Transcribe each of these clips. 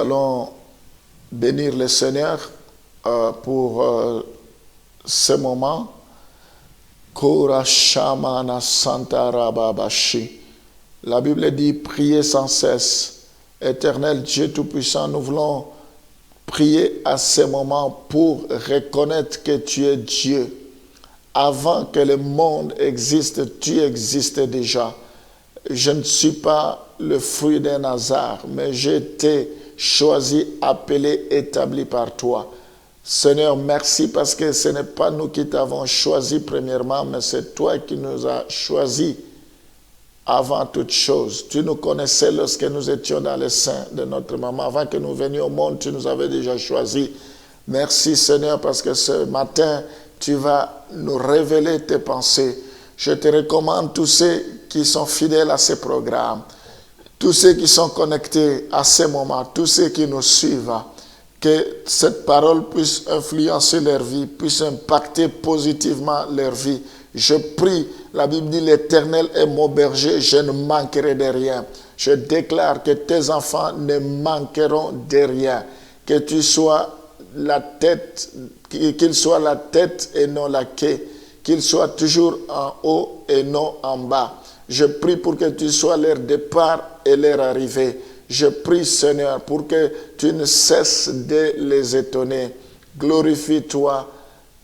allons bénir le Seigneur pour ce moment. Kora Shamana Santa Rababashi. La Bible dit priez sans cesse. Éternel Dieu Tout-Puissant, nous voulons prier à ce moment pour reconnaître que tu es Dieu. Avant que le monde existe, tu existais déjà. Je ne suis pas le fruit d'un hasard, mais j'ai été choisi, appelé, établi par toi. Seigneur, merci parce que ce n'est pas nous qui t'avons choisi premièrement, mais c'est toi qui nous as choisis avant toute chose. Tu nous connaissais lorsque nous étions dans le sein de notre maman. Avant que nous venions au monde, tu nous avais déjà choisis. Merci Seigneur parce que ce matin, tu vas nous révéler tes pensées. Je te recommande tous ceux qui sont fidèles à ce programme, tous ceux qui sont connectés à ce moment, tous ceux qui nous suivent, que cette parole puisse influencer leur vie, puisse impacter positivement leur vie. Je prie, la Bible dit, l'Éternel est mon berger, je ne manquerai de rien. Je déclare que tes enfants ne manqueront de rien, que tu sois la tête, qu'il soit la tête et non la queue, qu'il soit toujours en haut et non en bas. Je prie pour que tu sois leur départ et leur arrivée. Je prie, Seigneur, pour que tu ne cesses de les étonner. Glorifie-toi.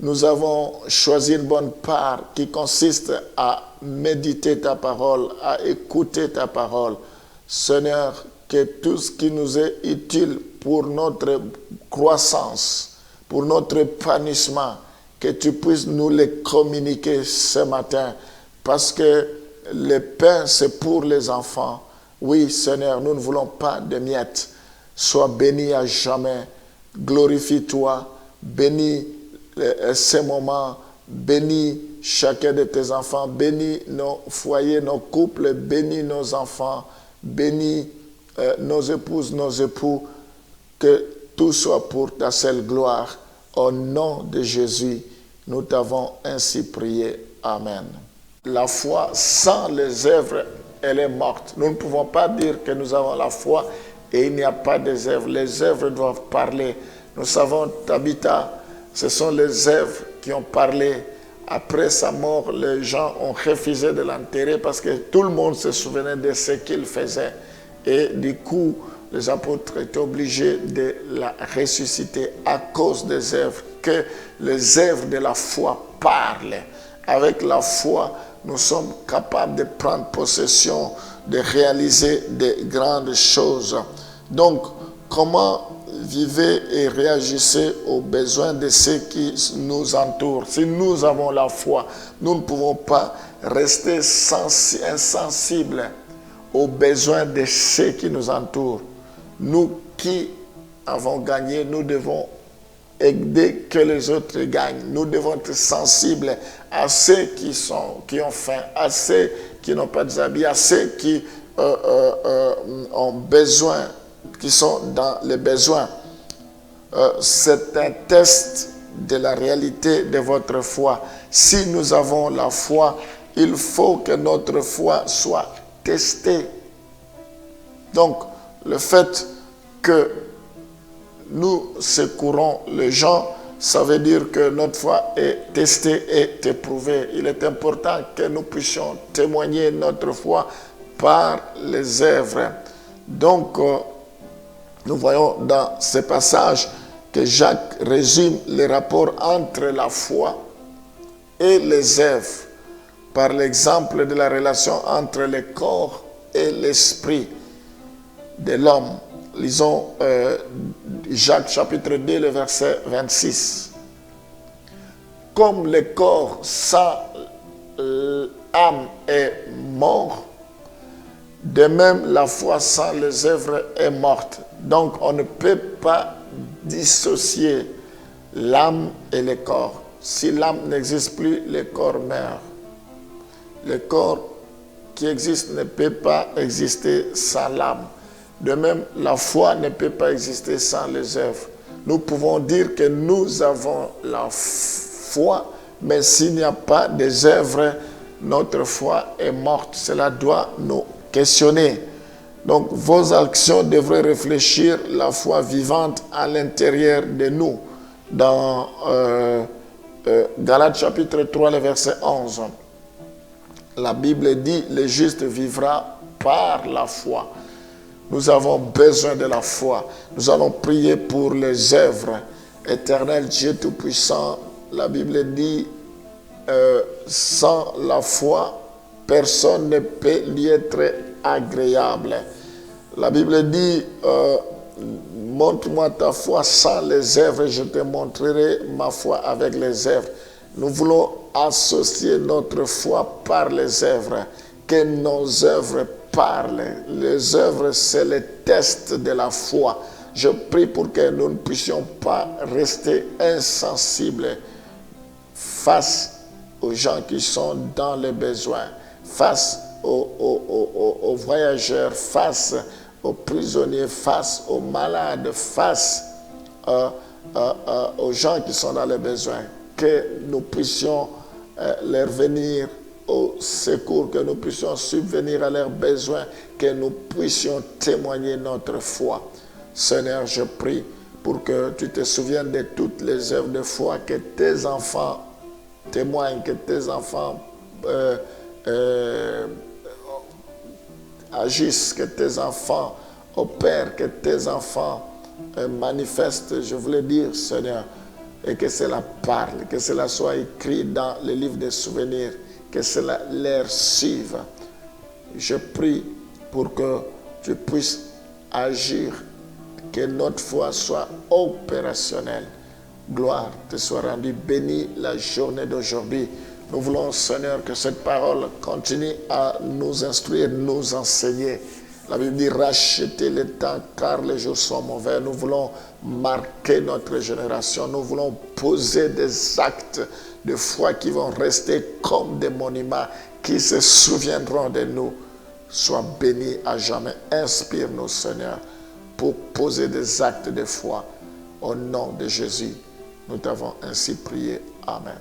Nous avons choisi une bonne part qui consiste à méditer ta parole, à écouter ta parole. Seigneur, que tout ce qui nous est utile pour notre croissance, pour notre épanouissement, que tu puisses nous les communiquer ce matin. Parce que le pain, c'est pour les enfants. Oui, Seigneur, nous ne voulons pas de miettes. Sois béni à jamais. Glorifie-toi. Bénis ces moments. Bénis chacun de tes enfants. Bénis nos foyers, nos couples. Bénis nos enfants. Bénis nos épouses, nos époux. Que tout soit pour ta seule gloire. Au nom de Jésus, nous t'avons ainsi prié. Amen. La foi sans les œuvres, elle est morte. Nous ne pouvons pas dire que nous avons la foi et il n'y a pas des œuvres. Les œuvres doivent parler. Nous savons, Tabitha, ce sont les œuvres qui ont parlé. Après sa mort, les gens ont refusé de l'enterrer parce que tout le monde se souvenait de ce qu'il faisait. Et du coup, les apôtres étaient obligés de la ressusciter à cause des œuvres. Que les œuvres de la foi parlent. Avec la foi, nous sommes capables de prendre possession, de réaliser de grandes choses. Donc, comment vivez et réagissez aux besoins de ceux qui nous entourent? Si nous avons la foi, nous ne pouvons pas rester insensibles aux besoins de ceux qui nous entourent. Nous qui avons gagné, nous devons aider que les autres gagnent. Nous devons être sensibles à ceux qui ont faim, à ceux qui n'ont pas d'habits, à ceux qui ont besoin, qui sont dans les besoins. C'est un test de la réalité de votre foi. Si nous avons la foi, il faut que notre foi soit testée. Donc, le fait que nous secourons les gens, ça veut dire que notre foi est testée et éprouvée. Il est important que nous puissions témoigner notre foi par les œuvres. Donc, nous voyons dans ce passage que Jacques résume les rapports entre la foi et les œuvres par l'exemple de la relation entre le corps et l'esprit de l'homme. Lisons Jacques chapitre 2, le verset 26. Comme le corps sans l'âme est mort, de même la foi sans les œuvres est morte. Donc on ne peut pas dissocier l'âme et le corps. Si l'âme n'existe plus, le corps meurt. Le corps qui existe ne peut pas exister sans l'âme. De même, la foi ne peut pas exister sans les œuvres. Nous pouvons dire que nous avons la foi, mais s'il n'y a pas des œuvres, notre foi est morte. Cela doit nous questionner. Donc, vos actions devraient réfléchir la foi vivante à l'intérieur de nous. Dans Galates chapitre 3, le verset 11, la Bible dit, le juste vivra par la foi. Nous avons besoin de la foi. Nous allons prier pour les œuvres. Éternel Dieu Tout-Puissant, la Bible dit, sans la foi, personne ne peut lui être agréable. La Bible dit, montre-moi ta foi sans les œuvres, je te montrerai ma foi avec les œuvres. Nous voulons associer notre foi par les œuvres, que nos œuvres parlent. Les œuvres, c'est le test de la foi. Je prie pour que nous ne puissions pas rester insensibles face aux gens qui sont dans les besoins, face aux voyageurs, face aux prisonniers, face aux malades, face aux gens qui sont dans les besoins, que nous puissions leur venir au secours, que nous puissions subvenir à leurs besoins, que nous puissions témoigner notre foi. Seigneur, je prie pour que tu te souviennes de toutes les œuvres de foi, que tes enfants témoignent, que tes enfants agissent, que tes enfants opèrent, que tes enfants manifestent, je voulais dire, Seigneur, et que cela parle, que cela soit écrit dans le livre des souvenirs, que cela leur suive. Je prie pour que tu puisses agir, que notre foi soit opérationnelle. Gloire te soit rendue, bénis la journée d'aujourd'hui. Nous voulons, Seigneur, que cette parole continue à nous instruire, nous enseigner. La Bible dit, rachetez le temps car les jours sont mauvais. Nous voulons marquer notre génération. Nous voulons poser des actes de foi qui vont rester comme des monuments, qui se souviendront de nous. Sois béni à jamais. Inspire-nous, Seigneur, pour poser des actes de foi. Au nom de Jésus, nous t'avons ainsi prié. Amen.